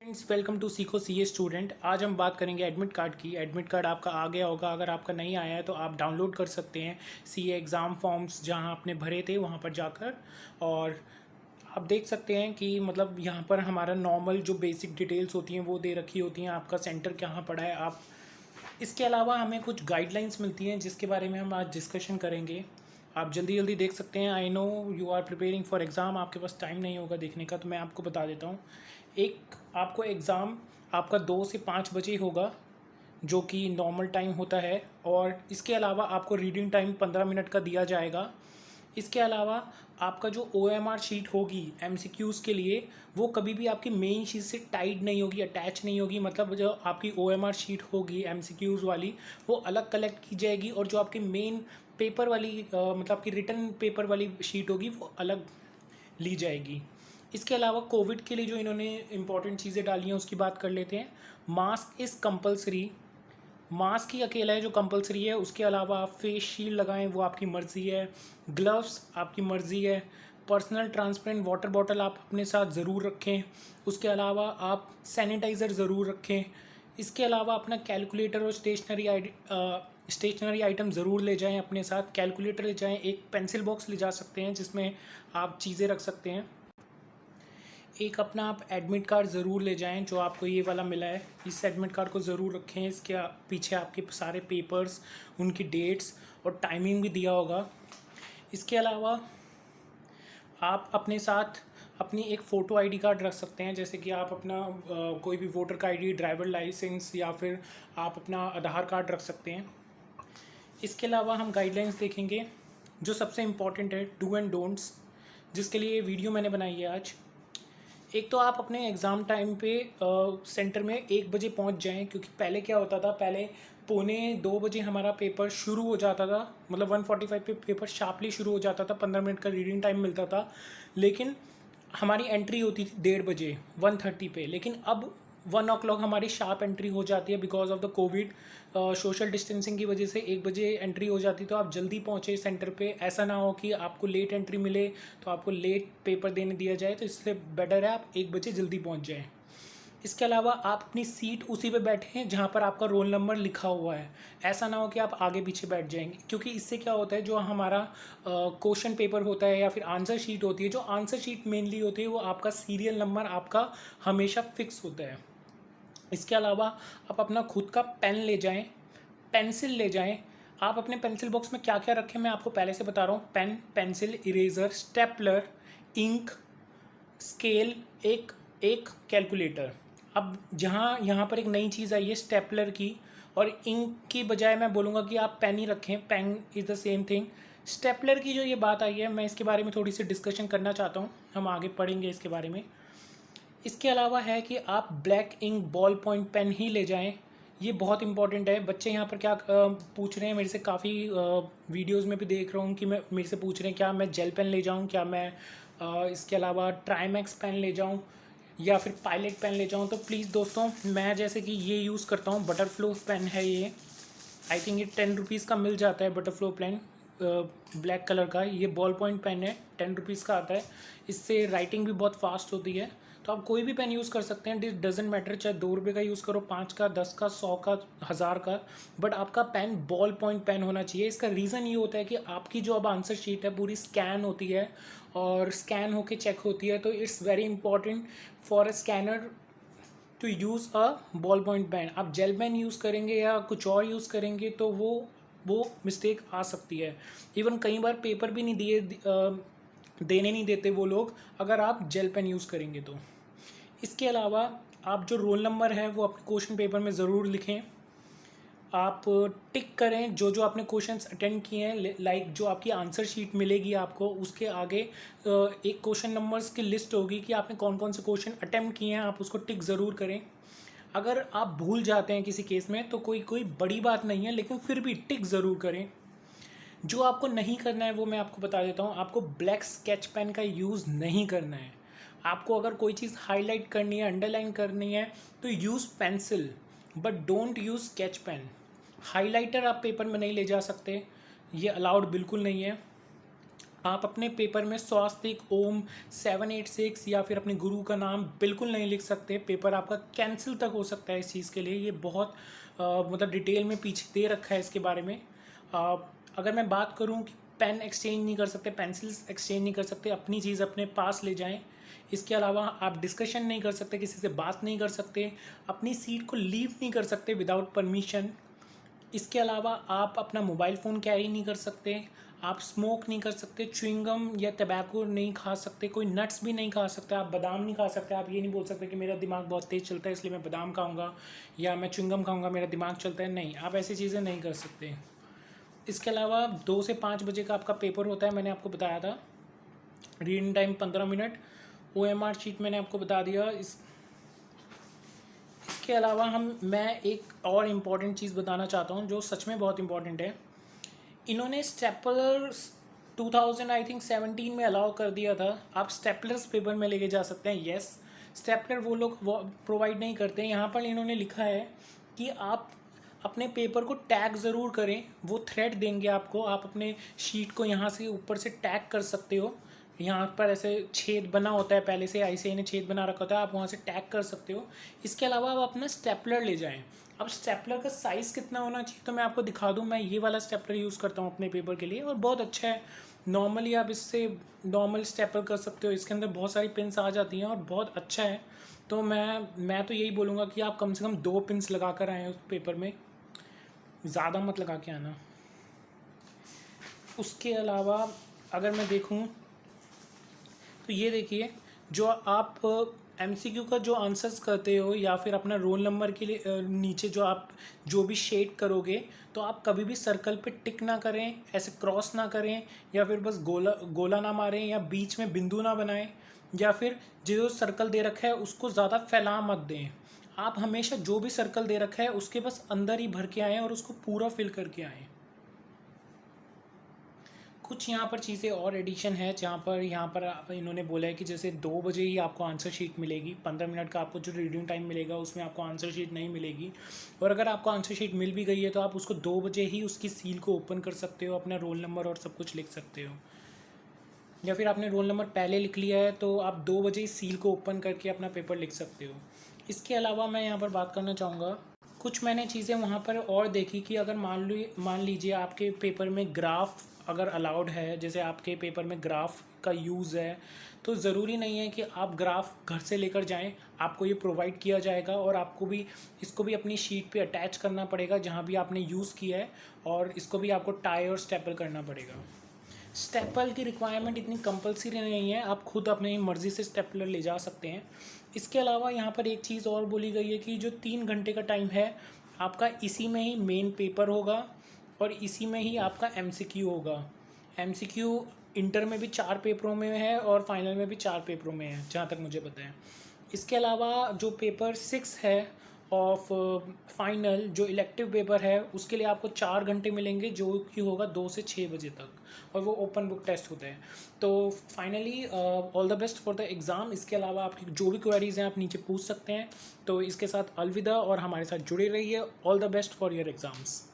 Friends, welcome to सीखो CA student. आज हम बात करेंगे एडमिट कार्ड की। एडमिट कार्ड आपका आ गया होगा। अगर आपका नहीं आया है तो आप डाउनलोड कर सकते हैं सीए एग्ज़ाम फॉर्म्स जहां आपने भरे थे वहां पर जाकर। और आप देख सकते हैं कि मतलब यहाँ पर हमारा नॉर्मल जो बेसिक डिटेल्स होती हैं वो दे रखी होती हैं। आपका सेंटर कहाँ पड़ा है। आप इसके अलावा हमें कुछ गाइडलाइंस मिलती हैं जिसके बारे में हम आज डिस्कशन करेंगे। आप जल्दी जल्दी देख सकते हैं। I know you are preparing for exam, आपके पास टाइम नहीं होगा देखने का, तो मैं आपको बता देता हूँ। एक आपको एग्ज़ाम आपका 2 से 5 बजे होगा, जो कि नॉर्मल टाइम होता है। और इसके अलावा आपको रीडिंग टाइम 15 मिनट का दिया जाएगा। इसके अलावा आपका जो OMR शीट होगी MCQs के लिए, वो कभी भी आपकी मेन शीट से टाइड नहीं होगी, अटैच नहीं होगी। मतलब जो आपकी OMR शीट होगी MCQs वाली, वो अलग कलेक्ट की जाएगी। और जो आपकी मेन पेपर वाली मतलब आपकी रिटर्न पेपर वाली शीट होगी वो अलग ली जाएगी। इसके अलावा कोविड के लिए जो इन्होंने इंपॉर्टेंट चीज़ें डाली हैं उसकी बात कर लेते हैं। Mask is compulsory. मास्क ही अकेला है जो कंपलसरी है। उसके अलावा आप फेस शील्ड लगाएं, वो आपकी मर्ज़ी है। ग्लव्स आपकी मर्ज़ी है। पर्सनल ट्रांसपेरेंट वाटर बॉटल आप अपने साथ ज़रूर रखें। उसके अलावा आप सैनिटाइज़र ज़रूर रखें। इसके अलावा अपना कैलकुलेटर और स्टेशनरी आइटम ज़रूर ले जाएं अपने साथ। कैलकुलेटर ले जाएं, एक पेंसिल बॉक्स ले जा सकते हैं जिसमें आप चीज़ें रख सकते हैं। एक अपना आप एडमिट कार्ड ज़रूर ले जाएं जो आपको ये वाला मिला है। इस एडमिट कार्ड को ज़रूर रखें। इसके पीछे आपके सारे पेपर्स, उनकी डेट्स और टाइमिंग भी दिया होगा। इसके अलावा आप अपने साथ अपनी एक फ़ोटो आईडी कार्ड रख सकते हैं। जैसे कि आप अपना कोई भी वोटर का आईडी, ड्राइवर लाइसेंस या फिर आप अपना आधार कार्ड रख सकते हैं। इसके अलावा हम गाइडलाइंस देखेंगे जो सबसे इम्पॉर्टेंट है, डू एंड डोंट्स, जिसके लिए ये वीडियो मैंने बनाई है आज। एक तो आप अपने एग्ज़ाम टाइम पे सेंटर में 1 बजे पहुंच जाएं, क्योंकि पहले क्या होता था, पहले 1:45 हमारा पेपर शुरू हो जाता था। मतलब 1:45 पे पेपर शार्पली शुरू हो जाता था, 15 मिनट का रीडिंग टाइम मिलता था। लेकिन हमारी एंट्री होती थी 1:30 1:30 पे। लेकिन अब 1 o'clock हमारी शार्प एंट्री हो जाती है because of the Covid social distancing की वजह से 1 बजे एंट्री हो जाती। तो आप जल्दी पहुँचे सेंटर पे, ऐसा ना हो कि आपको लेट एंट्री मिले तो आपको लेट पेपर देने दिया जाए। तो इससे बेटर है आप 1 बजे जल्दी पहुँच जाएँ। इसके अलावा आप अपनी सीट उसी पे बैठे हैं जहाँ पर आपका रोल नंबर लिखा हुआ है। ऐसा ना हो कि आप आगे पीछे बैठ जाएंगे, क्योंकि इससे क्या होता है, जो हमारा क्वेश्चन पेपर होता है या फिर आंसर शीट होती है, जो आंसर शीट मेनली होती है वो आपका सीरियल नंबर आपका हमेशा फिक्स होता है। इसके अलावा आप अपना खुद का पेन ले जाएं, पेंसिल ले जाएं। आप अपने पेंसिल बॉक्स में क्या क्या रखें मैं आपको पहले से बता रहा हूँ। Pen, pencil, eraser, stapler, ink, scale, एक एक कैलकुलेटर। अब जहाँ यहाँ पर एक नई चीज़ आई है स्टेपलर की, और इंक की बजाय मैं बोलूँगा कि आप पेन ही रखें। Pen is the same thing. Stapler की जो ये बात आई है, मैं इसके बारे में थोड़ी सी डिस्कशन करना चाहता हूँ, हम आगे पढ़ेंगे इसके बारे में। इसके अलावा है कि आप black ink ball point pen ही ले जाएं। ये बहुत इंपॉर्टेंट है। बच्चे यहाँ पर क्या पूछ रहे हैं मेरे से, काफ़ी वीडियोस में भी देख रहा हूँ कि मैं मेरे से पूछ रहे हैं क्या मैं जेल पेन ले जाऊँ, क्या मैं इसके अलावा ट्राईमैक्स पेन ले जाऊँ या फिर पायलट पेन ले जाऊँ। तो प्लीज़ दोस्तों, मैं जैसे कि ये यूज़ करता हूँ, बटरफ्लो पेन है ये। आई थिंक ये 10 रुपीज़ का मिल जाता है, बटरफ्लो पेन ब्लैक कलर का। ये बॉल पॉइंट पेन है, 10 रुपीज़ का आता है। इससे राइटिंग भी बहुत फास्ट होती है। तो आप कोई भी पेन यूज़ कर सकते हैं, डिट डजेंट मैटर, चाहे 2 रुपये का यूज़ करो, 5 का, 10 का, 100 का, 1000 का, बट आपका पेन बॉल पॉइंट पेन होना चाहिए। इसका रीज़न ये होता है कि आपकी जो अब आंसर शीट है पूरी स्कैन होती है और स्कैन होके चेक होती है। तो it's very important for a scanner to use a ball point pen. आप जेल पेन यूज़ करेंगे या कुछ और यूज़ करेंगे तो वो मिस्टेक आ सकती है। इवन कई बार पेपर भी नहीं देने नहीं देते वो लोग, अगर आप जेल पेन यूज़ करेंगे तो। इसके अलावा आप जो रोल नंबर है वो अपने क्वेश्चन पेपर में ज़रूर लिखें। आप टिक करें जो जो आपने क्वेश्चंस अटेंड किए हैं। लाइक जो आपकी आंसर शीट मिलेगी आपको, उसके आगे एक क्वेश्चन नंबर्स की लिस्ट होगी कि आपने कौन कौन से क्वेश्चन अटेम्प्ट किए हैं, आप उसको टिक ज़रूर करें। अगर आप भूल जाते हैं किसी केस में तो कोई बड़ी बात नहीं है, लेकिन फिर भी टिक ज़रूर करें। जो आपको नहीं करना है वो मैं आपको बता देता हूँ। आपको ब्लैक स्केच पेन का यूज़ नहीं करना है। आपको अगर कोई चीज़ हाईलाइट करनी है, अंडरलाइन करनी है, तो use pencil, but don't use sketch pen. Highlighter आप पेपर में नहीं ले जा सकते, ये अलाउड बिल्कुल नहीं है। आप अपने पेपर में स्वास्तिक, ओम, 786 या फिर अपने गुरु का नाम बिल्कुल नहीं लिख सकते। पेपर आपका कैंसिल तक हो सकता है इस चीज़ के लिए। ये बहुत मतलब डिटेल में पीछे दे रखा है इसके बारे में। अगर मैं बात करूँ कि पेन एक्सचेंज नहीं कर सकते, पेंसिल्स एक्सचेंज नहीं कर सकते, अपनी चीज़ अपने पास ले जाएं। इसके अलावा आप डिस्कशन नहीं कर सकते, किसी से बात नहीं कर सकते, अपनी सीट को लीव नहीं कर सकते विदाउट परमिशन। इसके अलावा आप अपना मोबाइल फ़ोन कैरी नहीं कर सकते, आप स्मोक नहीं कर सकते, च्युइंगम या टबैको नहीं खा सकते, कोई नट्स भी नहीं खा सकते, आप बादाम नहीं खा सकते। आप ये नहीं बोल सकते कि मेरा दिमाग बहुत तेज़ चलता है इसलिए मैं बादाम खाऊंगा या मैं च्युइंगम खाऊंगा मेरा दिमाग चलता है। नहीं, आप ऐसी चीज़ें नहीं कर सकते। इसके अलावा 2 से 5 बजे का आपका पेपर होता है, मैंने आपको बताया था। Reading time 15 minute. OMR sheet मैंने आपको बता दिया। इसके अलावा मैं एक और इम्पॉर्टेंट चीज़ बताना चाहता हूँ जो सच में बहुत इम्पॉर्टेंट है। इन्होंने स्टेपलर्स 2000 आई थिंक 17 में अलाउ कर दिया था, आप स्टेपलर्स पेपर में लेके जा सकते हैं। येस, स्टेपलर वो लोग प्रोवाइड नहीं करते। यहाँ पर इन्होंने लिखा है कि आप अपने पेपर को टैग ज़रूर करें, वो थ्रेड देंगे आपको। आप अपने शीट को यहाँ से ऊपर से टैग कर सकते हो। यहाँ पर ऐसे छेद बना होता है, पहले से ICAI ने छेद बना रखा होता है, आप वहाँ से टैग कर सकते हो। इसके अलावा आप अपना स्टेपलर ले जाएं। अब स्टेपलर का साइज़ कितना होना चाहिए तो मैं आपको दिखा दूँ। मैं ये वाला स्टेपलर यूज़ करता हूँ अपने पेपर के लिए और बहुत अच्छा है। नॉर्मली आप इससे नॉर्मल स्टेपलर कर सकते हो, इसके अंदर बहुत सारी पिन्स आ जाती हैं और बहुत अच्छा है। तो मैं तो यही बोलूँगा कि आप कम से कम 2 पिन्स लगा कर आएँ उस पेपर में, ज़्यादा मत लगा के आना। उसके अलावा अगर मैं देखूँ तो ये देखिए, जो आप MCQ का जो आंसर्स करते हो या फिर अपना रोल नंबर के लिए नीचे जो आप जो भी शेड करोगे तो आप कभी भी सर्कल पे टिक ना करें, ऐसे क्रॉस ना करें या फिर बस गोला गोला ना मारें या बीच में बिंदु ना बनाएं या फिर जो सर्कल दे रखा है उसको ज़्यादा फैला मत दें। आप हमेशा जो भी सर्कल दे रखा है उसके बस अंदर ही भर के आएँ और उसको पूरा फिल करके आएँ। कुछ यहाँ पर चीज़ें और एडिशन है जहाँ पर इन्होंने बोला है कि जैसे 2 बजे ही आपको आंसर शीट मिलेगी। 15 मिनट का आपको जो रीडिंग टाइम मिलेगा उसमें आपको आंसर शीट नहीं मिलेगी। और अगर आपको आंसर शीट मिल भी गई है तो आप उसको 2 बजे ही उसकी सील को ओपन कर सकते हो, अपना रोल नंबर और सब कुछ लिख सकते हो। या फिर आपने रोल नंबर पहले लिख लिया है तो आप 2 बजे ही सील को ओपन करके अपना पेपर लिख सकते हो। इसके अलावा मैं यहाँ पर बात करना चाहूँगा, कुछ मैंने चीज़ें वहाँ पर और देखी कि अगर मान लीजिए आपके पेपर में ग्राफ अगर अलाउड है, जैसे आपके पेपर में ग्राफ का यूज़ है, तो ज़रूरी नहीं है कि आप ग्राफ घर से लेकर जाएं। आपको ये प्रोवाइड किया जाएगा और आपको भी इसको भी अपनी शीट पे अटैच करना पड़ेगा जहाँ भी आपने यूज़ किया है, और इसको भी आपको टाई और स्टेपल करना पड़ेगा। स्टेपल की रिक्वायरमेंट इतनी कंपलसरी नहीं है, आप खुद अपनी मर्ज़ी से स्टेपलर ले जा सकते हैं। इसके अलावा यहाँ पर एक चीज़ और बोली गई है कि जो 3 घंटे का टाइम है आपका, इसी में ही मेन पेपर होगा और इसी में ही आपका MCQ होगा। MCQ इंटर में भी 4 पेपरों में है और फाइनल में भी 4 पेपरों में है जहाँ तक मुझे पता है। इसके अलावा जो पेपर 6 है ऑफ फाइनल, जो इलेक्टिव पेपर है, उसके लिए आपको 4 घंटे मिलेंगे जो कि होगा 2 से 6 बजे तक, और वो ओपन बुक टेस्ट होते हैं। तो finally all the best for the exam. इसके अलावा आपकी जो भी क्वेरीज़ हैं आप नीचे पूछ सकते हैं। तो इसके साथ अलविदा और हमारे साथ जुड़े रहिए। All the best for your exams.